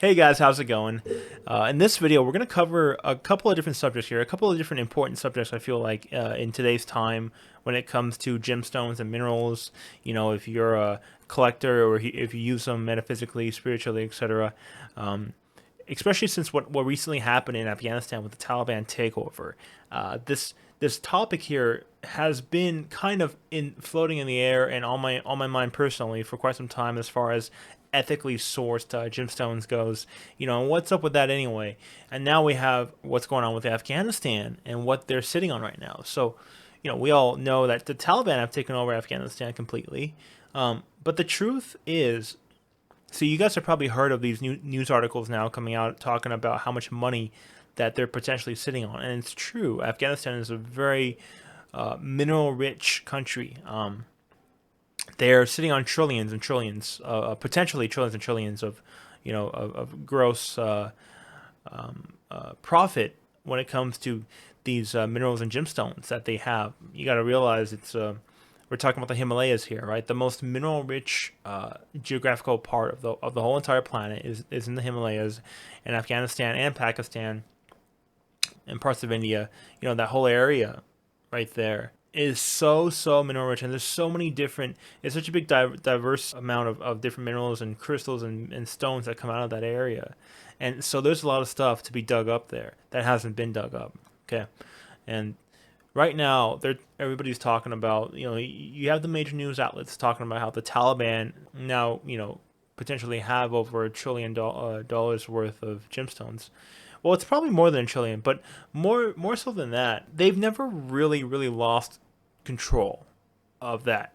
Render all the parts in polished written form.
Hey guys, how's it going? In this video, we're going to cover a couple of different subjects here, a couple of different important subjects I feel like in today's time when it comes to gemstones and minerals. You know, if you're a collector or if you use them metaphysically, spiritually, etc. Um, Especially since what recently happened in Afghanistan with the Taliban takeover. This topic here has been kind of in floating in the air and on my mind personally for quite some time as far as ethically sourced gemstones goes. You know, and what's up with that anyway? And now we have what's going on with Afghanistan and what they're sitting on right now. So, you know, we all know that the Taliban have taken over Afghanistan completely. But the truth is, so you guys have probably heard of these new news articles now coming out talking about how much money that they're potentially sitting on, and it's true. Afghanistan is a very mineral-rich country. They're sitting on trillions and trillions, potentially trillions and trillions of, of gross profit when it comes to these minerals and gemstones that they have. You got to realize we're talking about the Himalayas here, right? The most mineral-rich geographical part of the whole entire planet is in the Himalayas, and Afghanistan and Pakistan and parts of India. You know, that whole area right there is so mineral rich, and there's so many different. It's such a big diverse amount of different minerals and crystals and stones that come out of that area, and so there's a lot of stuff to be dug up there that hasn't been dug up. Okay, and right now everybody's talking about, you have the major news outlets talking about how the Taliban now, potentially have over $1 trillion worth of gemstones. Well, it's probably more than a trillion, but more so than that, they've never really lost control of that.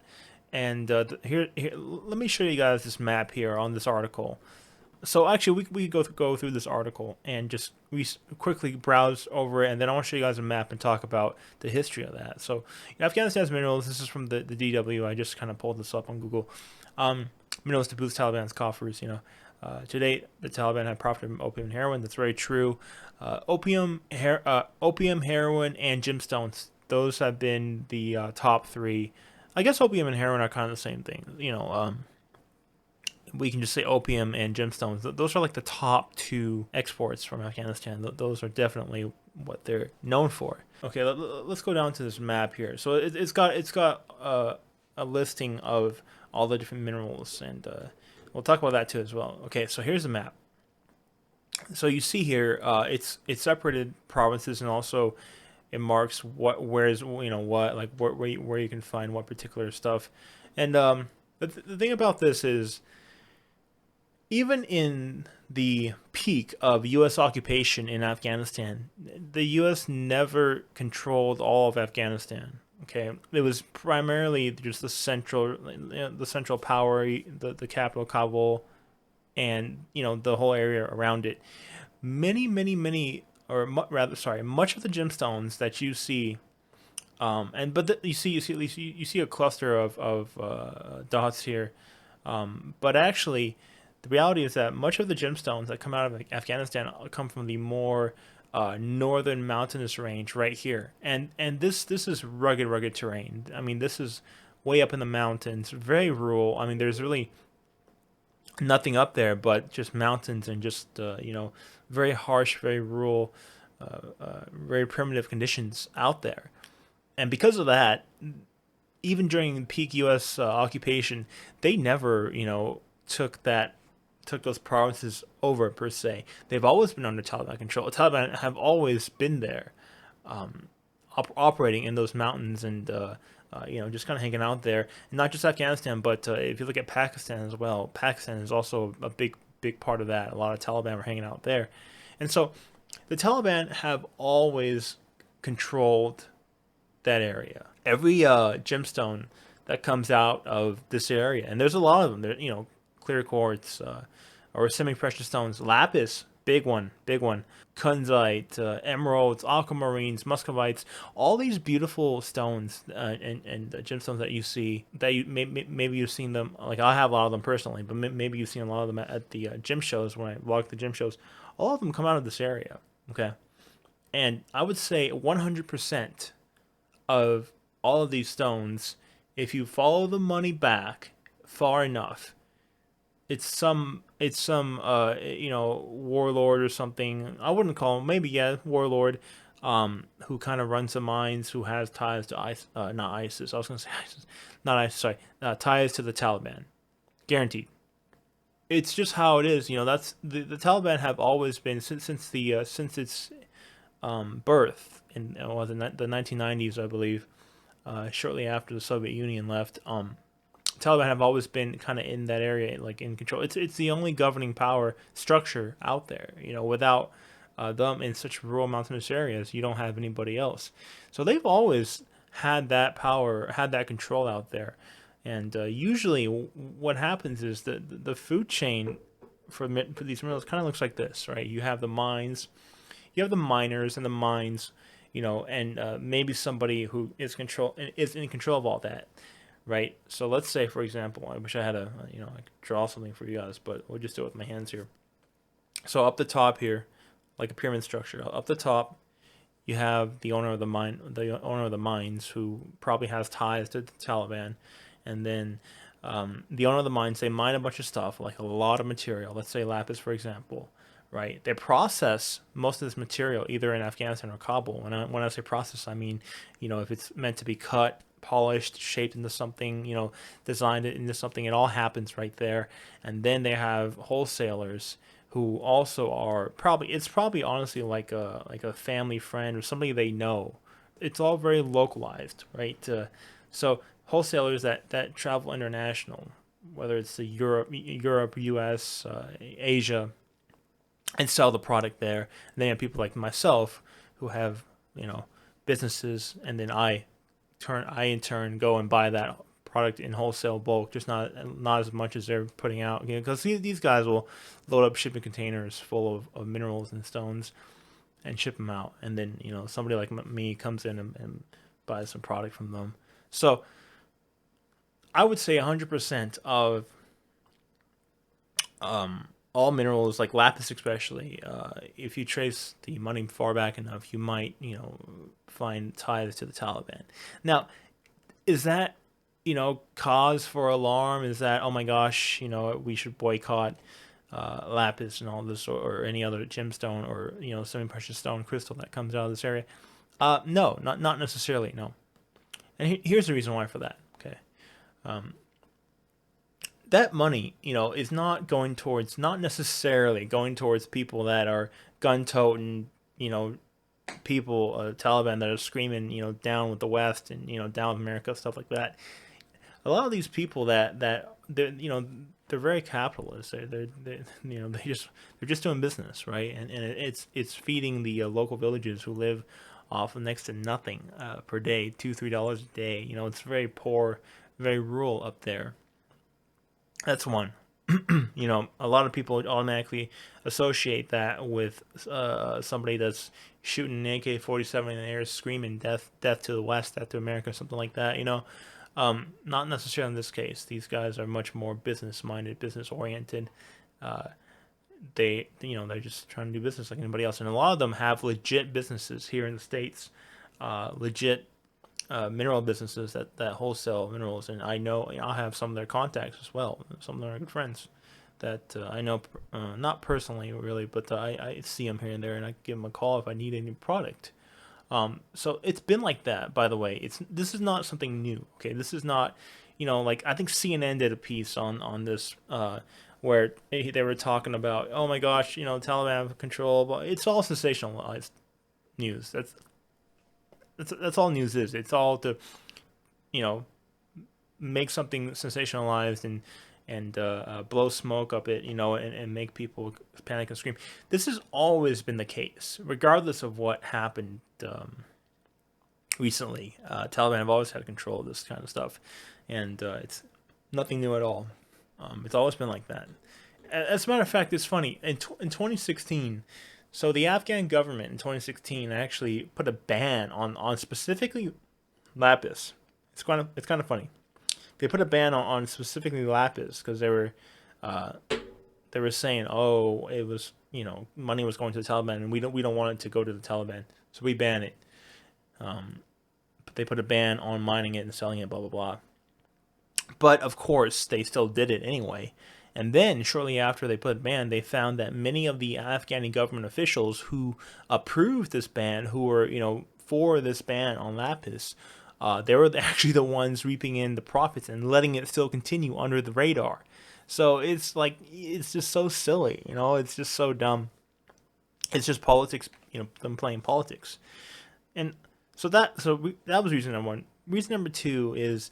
And here, let me show you guys this map here on this article. So actually, we could go through this article and just quickly browse over it, and then I want to show you guys a map and talk about the history of that. So, Afghanistan's minerals. This is from the DW. I just kind of pulled this up on Google. Minerals to boost Taliban's coffers. To date, the Taliban have profited from opium and heroin. That's very true. Opium, heroin, and gemstones. Those have been the top three. I guess opium and heroin are kind of the same thing. We can just say opium and gemstones. Those are like the top two exports from Afghanistan. Those are definitely what they're known for. Okay, let's go down to this map here. So it's got a listing of all the different minerals, and we'll talk about that too as well. Okay, so here's the map. So you see here, it's separated provinces, and also it marks where's what, like where you can find what particular stuff. And the thing about this is, even in the peak of U.S. occupation in Afghanistan, the U.S. never controlled all of Afghanistan. Okay, it was primarily just the central power, the capital Kabul, and the whole area around it. Many, or rather, sorry, much of the gemstones that you see, you see a cluster of dots here, but actually the reality is that much of the gemstones that come out of Afghanistan come from the more northern mountainous range right here, and this is rugged terrain. I mean, this is way up in the mountains, very rural. I mean, there's really nothing up there but just mountains and just very harsh, very rural, very primitive conditions out there. And because of that, even during peak U.S. Occupation, they never took those provinces over per se. They've always been under Taliban control. The Taliban have always been there, operating in those mountains, and just kind of hanging out there. And not just Afghanistan, but if you look at Pakistan as well, Pakistan is also a big part of that. A lot of Taliban were hanging out there, and so the Taliban have always controlled that area. Every gemstone that comes out of this area, and there's a lot of them. There, clear quartz, or semi-precious stones, lapis, big one, kunzite, emeralds, aquamarines, muscovites, all these beautiful stones and gemstones that you see, that maybe you've seen them. Like, I have a lot of them personally, but maybe you've seen a lot of them at the gym shows when I vlog the gym shows. All of them come out of this area, okay? And I would say 100% of all of these stones, if you follow the money back far enough, it's some it's some warlord or something. I wouldn't call him, maybe, yeah, warlord, who kind of runs the mines, who has ties to not ISIS. I was gonna say ISIS, not ISIS. Sorry, ties to the Taliban, guaranteed. It's just how it is. That's the Taliban have always been since its birth in the 1990s, I believe, shortly after the Soviet Union left. Taliban have always been kind of in that area, like in control. It's the only governing power structure out there. Without them in such rural mountainous areas, you don't have anybody else. So they've always had that power, had that control out there. And usually, what happens is that the food chain for these minerals kind of looks like this, right? You have the mines, you have the miners and the mines, and maybe somebody who is in control of all that, right? So let's say, for example, I wish I had I could draw something for you guys, but we'll just do it with my hands here. So up the top here, like a pyramid structure, up the top, you have the owner of the mines, who probably has ties to the Taliban, and then the owner of the mines, they mine a bunch of stuff, like a lot of material. Let's say lapis, for example, right? They process most of this material either in Afghanistan or Kabul. When I say process, I mean, if it's meant to be cut, polished, shaped into something, designed it into something, it all happens right there. And then they have wholesalers who also are probably honestly like a family friend or somebody they know. It's all very localized, right? So wholesalers that travel international, whether it's the Europe, U.S., Asia, and sell the product there. And then you have people like myself who have businesses, and then I in turn go and buy that product in wholesale bulk, just not as much as they're putting out. Because these guys will load up shipping containers full of minerals and stones and ship them out, and then somebody like me comes in and buys some product from them. So I would say 100% of all minerals, like lapis especially, if you trace the money far back enough, you might find ties to the Taliban. Now, is that cause for alarm? Is that, oh my gosh, we should boycott lapis and all this, or any other gemstone, or semi-precious stone, crystal that comes out of this area? No, not necessarily. No, and here's the reason why for that. Okay, that money, is not necessarily going towards people that are gun toting, people, Taliban that are screaming, down with the West, and down with America, stuff like that. A lot of these people that they're very capitalist. They're just doing business, right? And it's feeding the local villages who live off of next to nothing per day, $2-3 a day. It's very poor, very rural up there. That's one. A lot of people automatically associate that with somebody that's shooting an AK-47 in the air, screaming death to the West, death to America, something like that. Not necessarily in this case. These guys are much more business minded, business oriented. Uh, they're just trying to do business like anybody else, and a lot of them have legit businesses here in the states, legit mineral businesses that wholesale minerals, and I have some of their contacts as well. Some of them are good friends that I know, not personally really, but I see them here and there, and I give them a call if I need any product. So it's been like that, by the way. This is not something new. Okay, this is not, like I think CNN did a piece on this, where they were talking about, oh my gosh, Taliban have control, but it's all sensationalized news. That's all news is. It's all to, you know, make something sensationalized and blow smoke up it, and make people panic and scream. This has always been the case, regardless of what happened recently. Taliban have always had control of this kind of stuff, and it's nothing new at all. It's always been like that. As a matter of fact, it's funny. In 2016, so the Afghan government in 2016 actually put a ban on specifically lapis. It's kind of funny. They put a ban on specifically lapis because uh, they were saying, oh, it was, money was going to the Taliban, and we don't want it to go to the Taliban, so we ban it. But they put a ban on mining it and selling it, blah blah blah. But of course, they still did it anyway, And then shortly after they put a ban, they found that many of the Afghani government officials who approved this ban, who were, for this ban on lapis, they were actually the ones reaping in the profits and letting it still continue under the radar. So it's like, it's just so silly, it's just so dumb. It's just politics, them playing politics. And that was reason number one. Reason number two is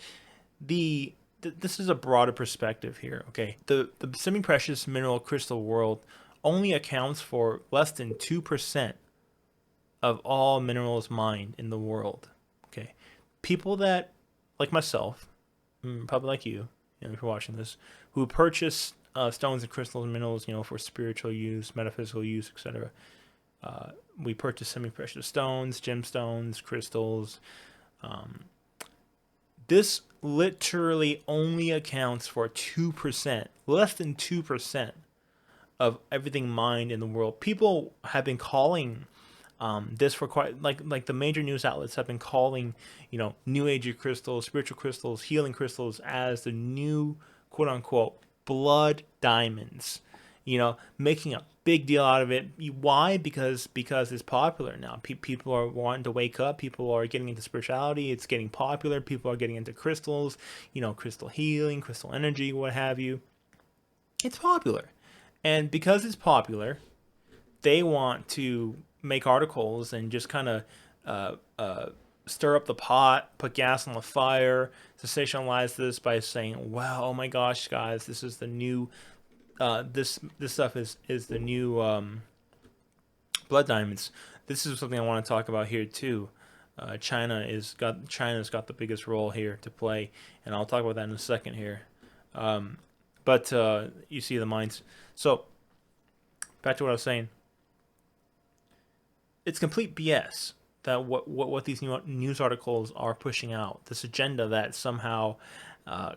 this is a broader perspective here. Okay, the semi-precious mineral crystal world only accounts for less than 2% of all minerals mined in the world. Okay, people that, like myself, probably like you, if you're watching this, who purchase stones and crystals and minerals, for spiritual use, metaphysical use, etc. We purchase semi-precious stones, gemstones, crystals. This literally only accounts for 2%, less than 2% of everything mined in the world. People have been calling this for quite, like the major news outlets have been calling, new age crystals, spiritual crystals, healing crystals as the new quote unquote blood diamonds. Making a big deal out of it. Why? Because it's popular now. People are wanting to wake up. People are getting into spirituality. It's getting popular. People are getting into crystals. Crystal healing, crystal energy, what have you. It's popular, and because it's popular, they want to make articles and just kind of stir up the pot, put gas on the fire, sensationalize this by saying, "Wow, oh my gosh, guys, this is the new." This stuff is the new blood diamonds. This is something I want to talk about here too. China's got the biggest role here to play, and I'll talk about that in a second here. But you see the mines. So back to what I was saying. It's complete BS that what these new news articles are pushing out. This agenda that somehow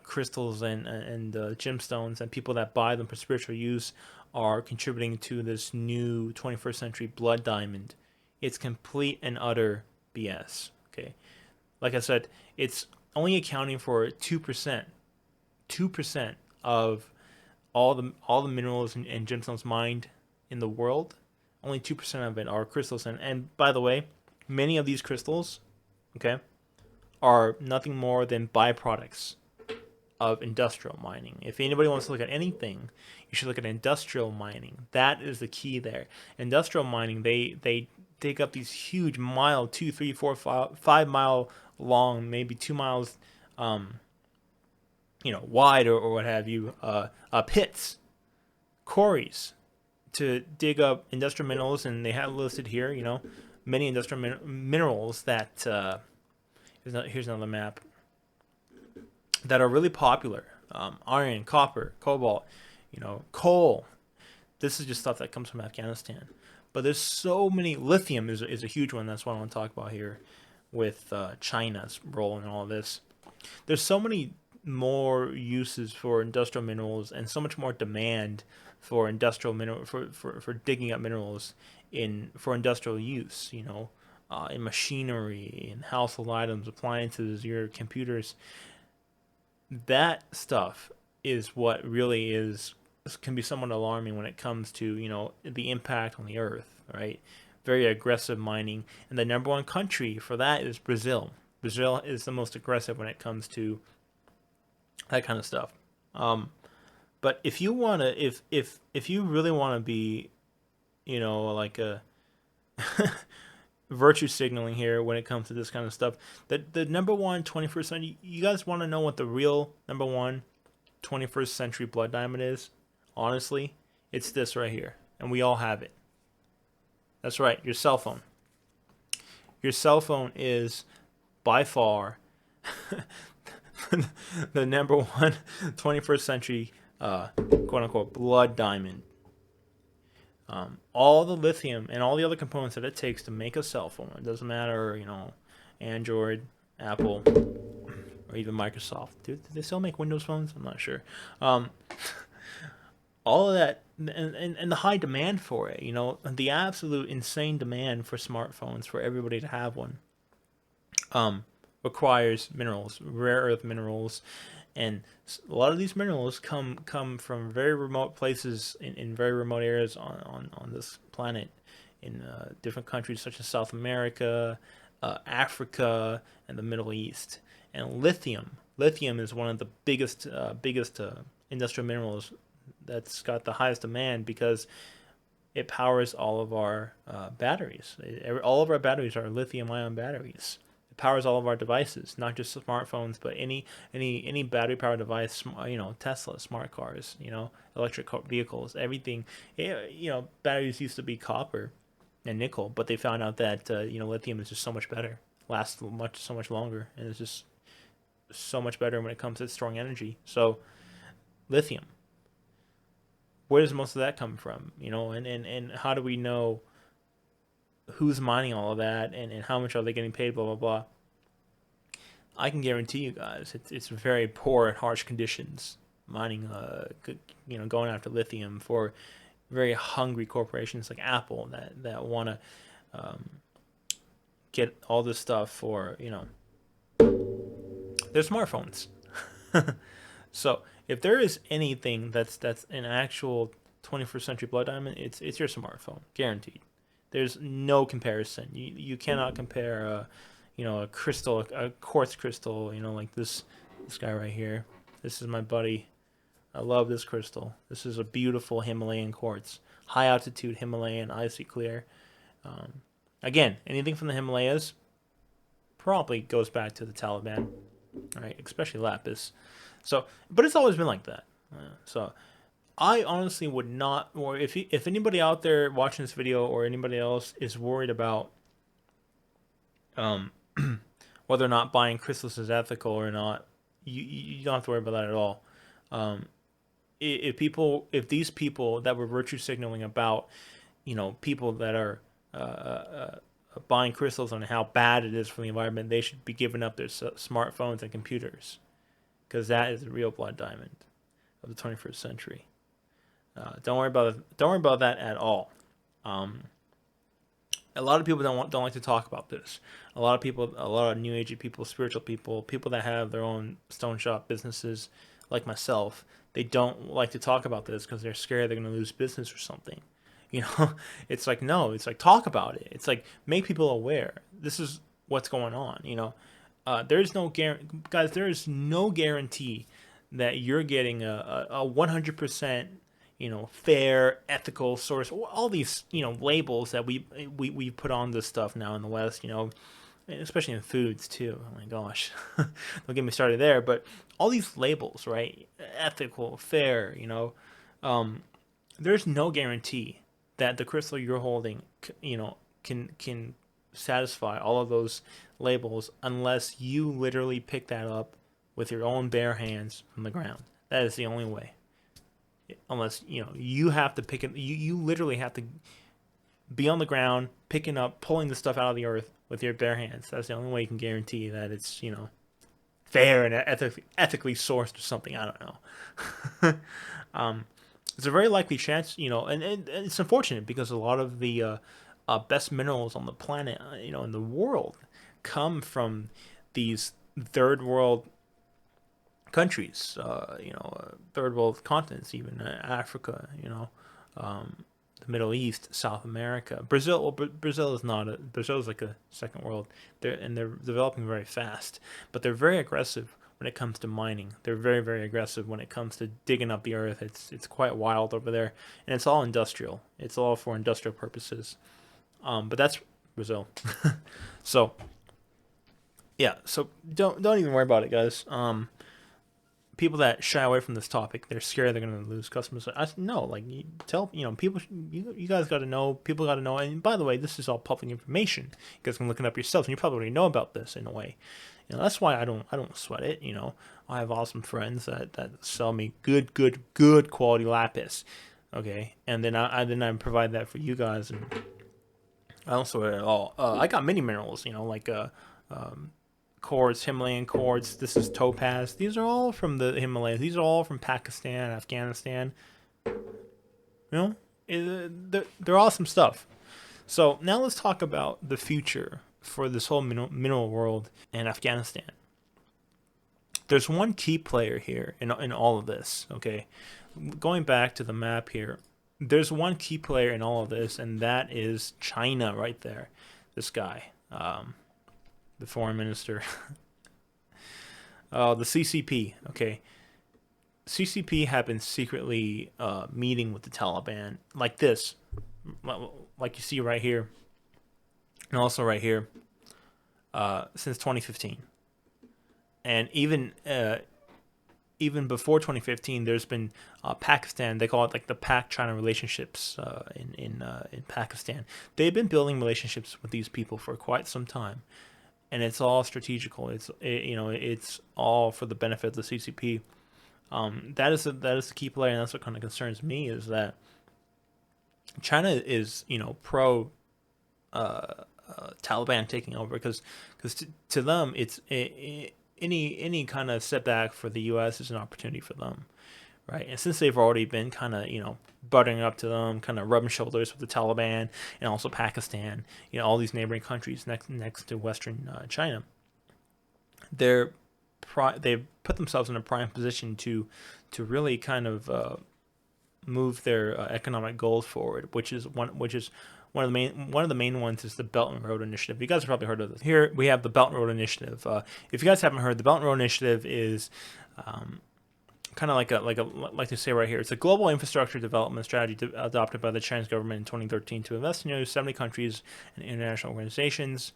crystals and gemstones and people that buy them for spiritual use are contributing to this new 21st century blood diamond. It's complete and utter BS. Okay, like I said, it's only accounting for 2% of all the minerals and gemstones mined in the world. Only 2% of it are crystals, and by the way, many of these crystals, okay, are nothing more than byproducts of industrial mining. If anybody wants to look at anything, you should look at industrial mining. That is the key there. Industrial mining, they dig up these huge mile, 2, 3, 4, 5 mile long, maybe 2 miles, wide or what have you, pits, quarries to dig up industrial minerals, and they have listed here, many industrial minerals that here's another map that are really popular. Iron, copper, cobalt, coal. This is just stuff that comes from Afghanistan. But there's so many. Lithium is a huge one. That's what I want to talk about here with China's role in all of this. There's so many more uses for industrial minerals and so much more demand for industrial mineral for digging up minerals for industrial use, in machinery, in household items, appliances, your computers. That stuff is what really can be somewhat alarming when it comes to the impact on the earth, right? Very aggressive mining, and the number one country for that is Brazil. Brazil is the most aggressive when it comes to that kind of stuff. But if you really want to be, like a virtue signaling here when it comes to this kind of stuff, the number one 21st century, you guys want to know what the real number one 21st century blood diamond is? Honestly, it's this right here, and we all have it. That's right, your cell phone. Your cell phone is by far the number one 21st century quote unquote blood diamond. All the lithium and all the other components that it takes to make a cell phone, it doesn't matter, Android, Apple, or even Microsoft. Do they still make Windows phones? I'm not sure. All of that, and the high demand for it, the absolute insane demand for smartphones, for everybody to have one, requires minerals, rare earth minerals, And a lot of these minerals come from very remote places in very remote areas on this planet, in different countries such as South America, Africa, and the Middle East. And lithium is one of the biggest industrial minerals that's got the highest demand because it powers all of our batteries. All of our batteries are lithium-ion batteries. It powers all of our devices, not just smartphones, but any battery-powered device. Tesla, smart cars, electric vehicles, everything. Batteries used to be copper and nickel, but they found out that lithium is just so much better, lasts so much longer, and it's just so much better when it comes to storing energy. So lithium, where does most of that come from? And how do we know who's mining all of that, and how much are they getting paid, blah blah blah. I can guarantee you guys it's very poor and harsh conditions mining, going after lithium for very hungry corporations like Apple that want to get all this stuff for their smartphones. So if there is anything that's an actual 21st century blood diamond, it's your smartphone, guaranteed. There's no comparison. You cannot compare a crystal, a quartz crystal, like this guy right here. This is my buddy. I love this crystal. This is a beautiful Himalayan quartz, high altitude Himalayan, icy clear. Again, anything from the Himalayas probably goes back to the Taliban, right? Especially lapis. So, but it's always been like that. So, I honestly would not, or if anybody out there watching this video or anybody else is worried about whether or not buying crystals is ethical or not, you don't have to worry about that at all. If these people that were virtue signaling about, people that are buying crystals and how bad it is for the environment, they should be giving up their smartphones and computers, because that is the real blood diamond of the 21st century. Don't worry about that at all. A lot of people don't like to talk about this. A lot of new agey people, spiritual people, people that have their own stone shop businesses, like myself, they don't like to talk about this because they're scared they're going to lose business or something. It's like, no, it's like, talk about it. It's like, make people aware. This is what's going on. There's no guys. There is no guarantee that you're getting a 100%, fair, ethical source. All these, labels that we put on this stuff now in the West, especially in foods too. Oh my gosh, don't get me started there. But all these labels, right? Ethical, fair, there's no guarantee that the crystal you're holding, can satisfy all of those labels unless you literally pick that up with your own bare hands from the ground. That is the only way. Unless you have to pick it, you literally have to be on the ground, picking up, pulling the stuff out of the earth with your bare hands. That's the only way you can guarantee that it's fair and ethically sourced or something. I don't know. It's a very likely chance, and it's unfortunate because a lot of the best minerals on the planet, in the world, come from these third world countries, third world continents, even Africa, the Middle East, South America, Brazil. Well, Brazil is like a second world. They're developing very fast, but they're very aggressive when it comes to mining. They're very, very aggressive when it comes to digging up the earth. It's quite wild over there, and it's all industrial. It's all for industrial purposes. But that's Brazil. So yeah, so don't even worry about it, guys. People that shy away from this topic, they're scared they're going to lose customers. You tell people, you guys got to know. People got to know. And by the way, this is all public information. You guys can look it up yourselves, and you probably already know about this in a way. That's why I don't sweat it. I have awesome friends that sell me good quality lapis. Okay, and then I provide that for you guys, and I don't sweat it at all. I got many minerals, like quartz, Himalayan quartz. This is topaz. These are all from the Himalayas. These are all from Pakistan, Afghanistan. They're awesome stuff. So now let's talk about the future for this whole mineral world and Afghanistan. there's one key player here in all of this. Okay, going back to the map here, there's one key player in all of this, and that is China right there. This guy, the foreign minister, the CCP. Okay, CCP have been secretly meeting with the Taliban like this, like you see right here, and also right here, since 2015, and even before 2015, there's been Pakistan. They call it like the Pak-China relationships in Pakistan. They've been building relationships with these people for quite some time, and it's all strategical. It's all for the benefit of the CCP. That is the key player, and that's what kind of concerns me is that China is pro Taliban taking over because to them any kind of setback for the U.S. is an opportunity for them, right? And since they've already been kind of buttering up to them, kind of rubbing shoulders with the Taliban and also Pakistan, all these neighboring countries next to Western China, they've put themselves in a prime position to really kind of move their economic goals forward, which is one of the main ones is the Belt and Road Initiative. You guys have probably heard of this. Here we have the Belt and Road Initiative. If you guys haven't heard, the Belt and Road Initiative is kind of like to say right here. It's a global infrastructure development strategy adopted by the Chinese government in 2013 to invest in nearly 70 countries and international organizations.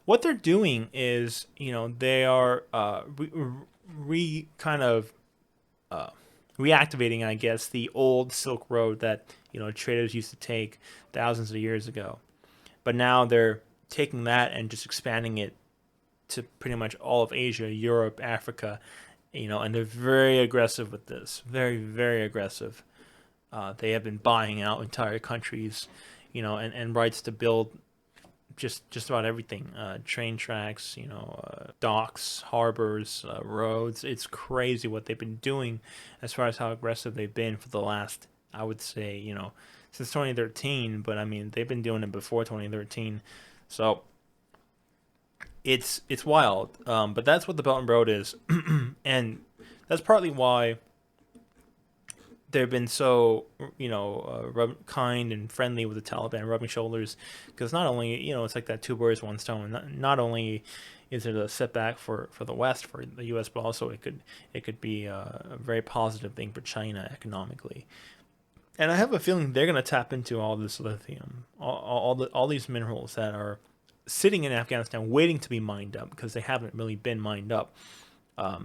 What they're doing is, they are reactivating, I guess, the old Silk Road that traders used to take thousands of years ago. But now they're taking that and just expanding it to pretty much all of Asia, Europe, Africa, and they're very aggressive with this. Very, very aggressive. They have been buying out entire countries, and rights to build just about everything, train tracks, docks, harbors, roads. It's crazy what they've been doing as far as how aggressive they've been for the last, I would say, since 2013. But I mean, they've been doing it before 2013, so it's wild. But that's what the Belt and Road is, and that's partly why they've been so kind and friendly with the Taliban, rubbing shoulders, because not only it's like that two birds one stone. Not only is it a setback for the West, for the U.S., but also it could be a very positive thing for China economically. And I have a feeling they're going to tap into all this lithium, all these minerals that are sitting in Afghanistan waiting to be mined up because they haven't really been mined up.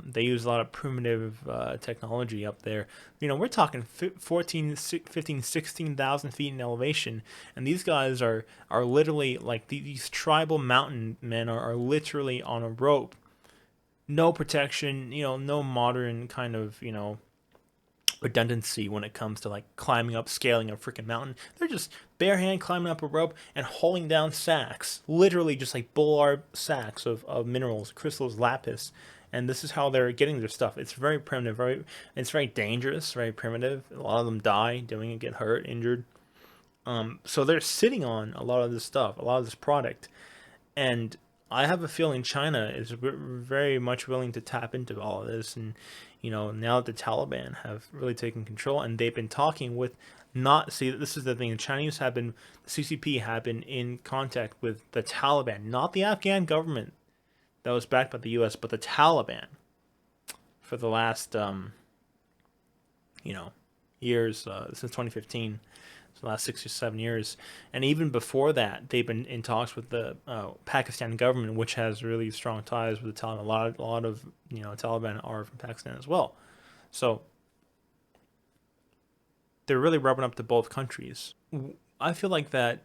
They use a lot of primitive technology up there. We're talking 14, 15, 16,000 feet in elevation. And these guys are literally like these tribal mountain men are literally on a rope. No protection, no modern kind of, redundancy when it comes to like climbing up, scaling a freaking mountain. They're just bare hand climbing up a rope and hauling down sacks. Literally just like bullard sacks of minerals, crystals, lapis. And this is how they're getting their stuff. It's very primitive, it's very dangerous, very primitive. A lot of them die doing it, get hurt, injured. So they're sitting on a lot of this stuff, a lot of this product. And I have a feeling China is very much willing to tap into all of this. And, now that the Taliban have really taken control and they've been talking with this is the thing, the CCP have been in contact with the Taliban, not the Afghan government that was backed by the U.S., but the Taliban for the last, years, since 2015, so the last 6 or 7 years. And even before that, they've been in talks with the Pakistan government, which has really strong ties with the Taliban. A lot of Taliban are from Pakistan as well. So they're really rubbing up to both countries. I feel like that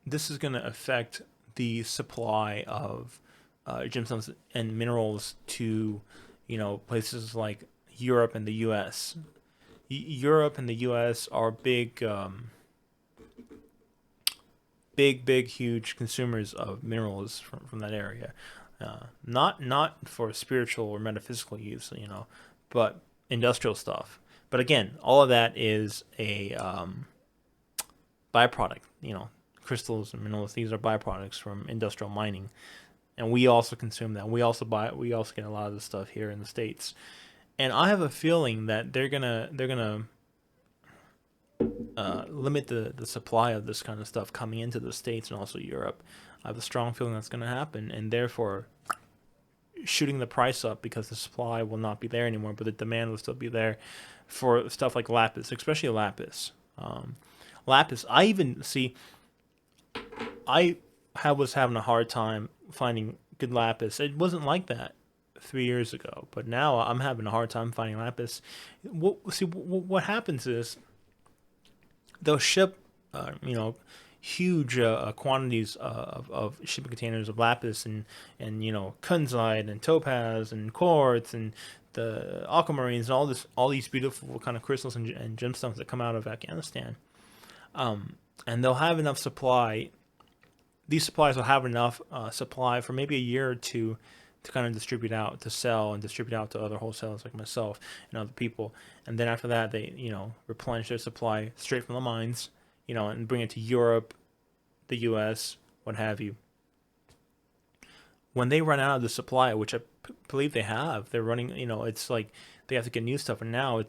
this is going to affect the supply of gemstones and minerals to places like Europe and the U.S. Europe and the U.S. are big, huge consumers of minerals from that area. Not for spiritual or metaphysical use, but industrial stuff. But again, all of that is a byproduct. Crystals and minerals; these are byproducts from industrial mining. and we also consume that. We also buy it. We also get a lot of this stuff here in the States. And I have a feeling that they're gonna limit the supply of this kind of stuff coming into the States and also Europe. I have a strong feeling that's going to happen, and therefore shooting the price up because the supply will not be there anymore, but the demand will still be there for stuff like lapis, especially lapis. Lapis, I even see. Was having a hard time finding good lapis. It wasn't like that 3 years ago, but now I'm having a hard time finding lapis. What happens is they'll ship, huge quantities of shipping containers of lapis and kunzite and topaz and quartz and the aquamarines and all these beautiful kind of crystals and gemstones that come out of Afghanistan. And they'll have enough supply. These supplies will have enough supply for maybe a year or two to kind of distribute out, to sell and distribute out to other wholesalers like myself and other people. And then after that, they, replenish their supply straight from the mines, and bring it to Europe, the U.S., what have you. When they run out of the supply, which believe they have, they're running, it's like they have to get new stuff. And now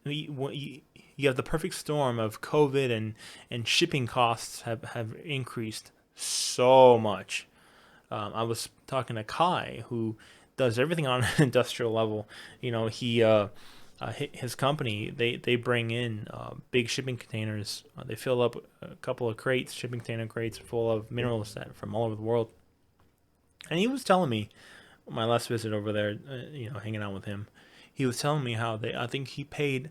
you have the perfect storm of COVID and shipping costs have increased so much. I was talking to Kai, who does everything on an industrial level. His company, they bring in big shipping containers. They fill up a couple of shipping container crates full of minerals from all over the world. And he was telling me, my last visit over there, hanging out with him, he was telling me how I think he paid,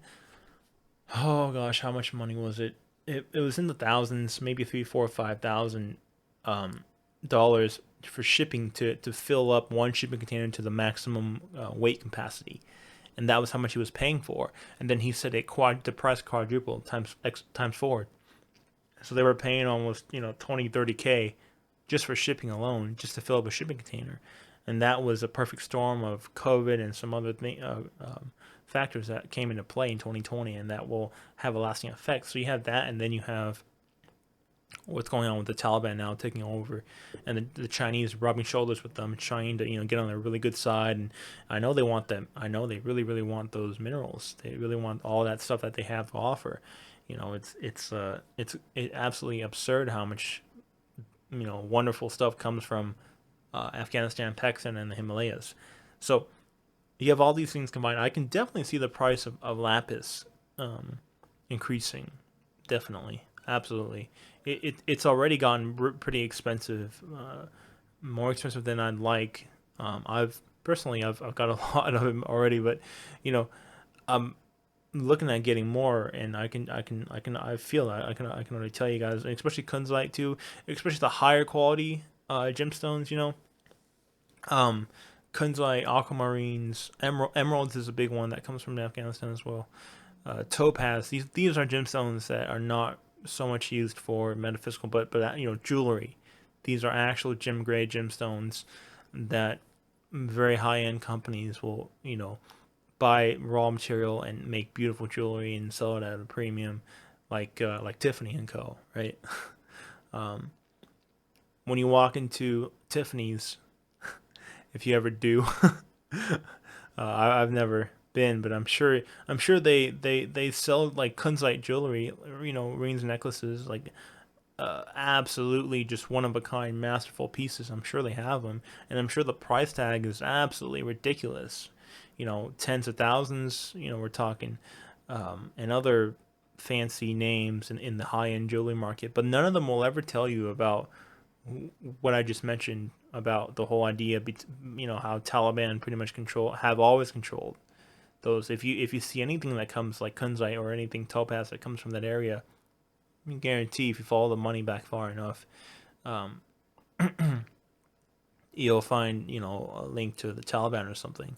oh gosh, how much money was it? It was in the thousands, maybe 3, 4, 5,000 dollars for shipping to fill up one shipping container to the maximum weight capacity, and that was how much he was paying for. And then he said the price quadrupled times 4. So they were paying almost 20, 30K just for shipping alone, just to fill up a shipping container. And that was a perfect storm of COVID and some other factors that came into play in 2020, and that will have a lasting effect. So you have that, and then you have what's going on with the Taliban now taking over, and the Chinese rubbing shoulders with them, trying to get on their really good side. And I know they want them. I know they really really want those minerals. They really want all that stuff that they have to offer. It's absolutely absurd how much wonderful stuff comes from Afghanistan, Pakistan, and the Himalayas. So you have all these things combined. I can definitely see the price of lapis increasing. Definitely, absolutely. It's already gotten pretty expensive, more expensive than I'd like. I've got a lot of them already, but I'm looking at getting more, and I feel that I can already tell you guys, and especially kunzite too, especially the higher quality gemstones. Kunzite, aquamarines, emeralds is a big one that comes from Afghanistan as well. Topaz. These are gemstones that are not so much used for metaphysical, but jewelry. These are actual gem grade gemstones that very high end companies will buy raw material and make beautiful jewelry and sell it at a premium, like Tiffany and Co. Right? When you walk into Tiffany's, if you ever do, I've never been, but I'm sure they sell like kunzite jewelry, rings and necklaces, like absolutely just one of a kind, masterful pieces. I'm sure they have them, and I'm sure the price tag is absolutely ridiculous. Tens of thousands. We're talking, and other fancy names in the high end jewelry market, but none of them will ever tell you about what I just mentioned about the whole idea. How Taliban pretty much have always controlled those. If you see anything that comes like kunzite or anything topaz that comes from that area, I can guarantee if you follow the money back far enough, you'll find a link to the Taliban or something.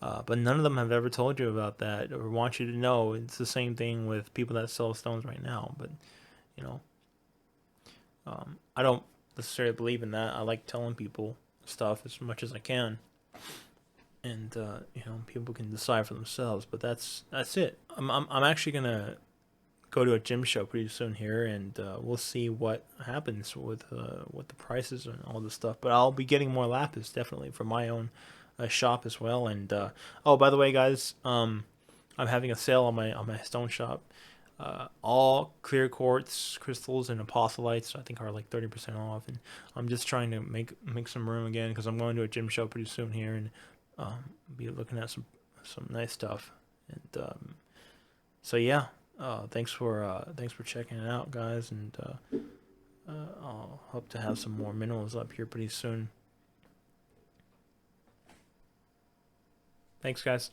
But none of them have ever told you about that or want you to know. It's the same thing with people that sell stones right now. But I don't necessarily believe in that. I like telling people stuff as much as I can, and people can decide for themselves. But that's it. I'm actually gonna go to a gym show pretty soon here, and we'll see what happens with the prices and all this stuff. But I'll be getting more lapis definitely for my own shop as well. And oh, by the way, guys, I'm having a sale on my stone shop. All clear quartz crystals and apostolites I think are like 30% off, and I'm just trying to make some room again because I'm going to a gym show pretty soon here, and be looking at some nice stuff. And so yeah, thanks for checking it out, guys, and I'll hope to have some more minerals up here pretty soon. Thanks, guys.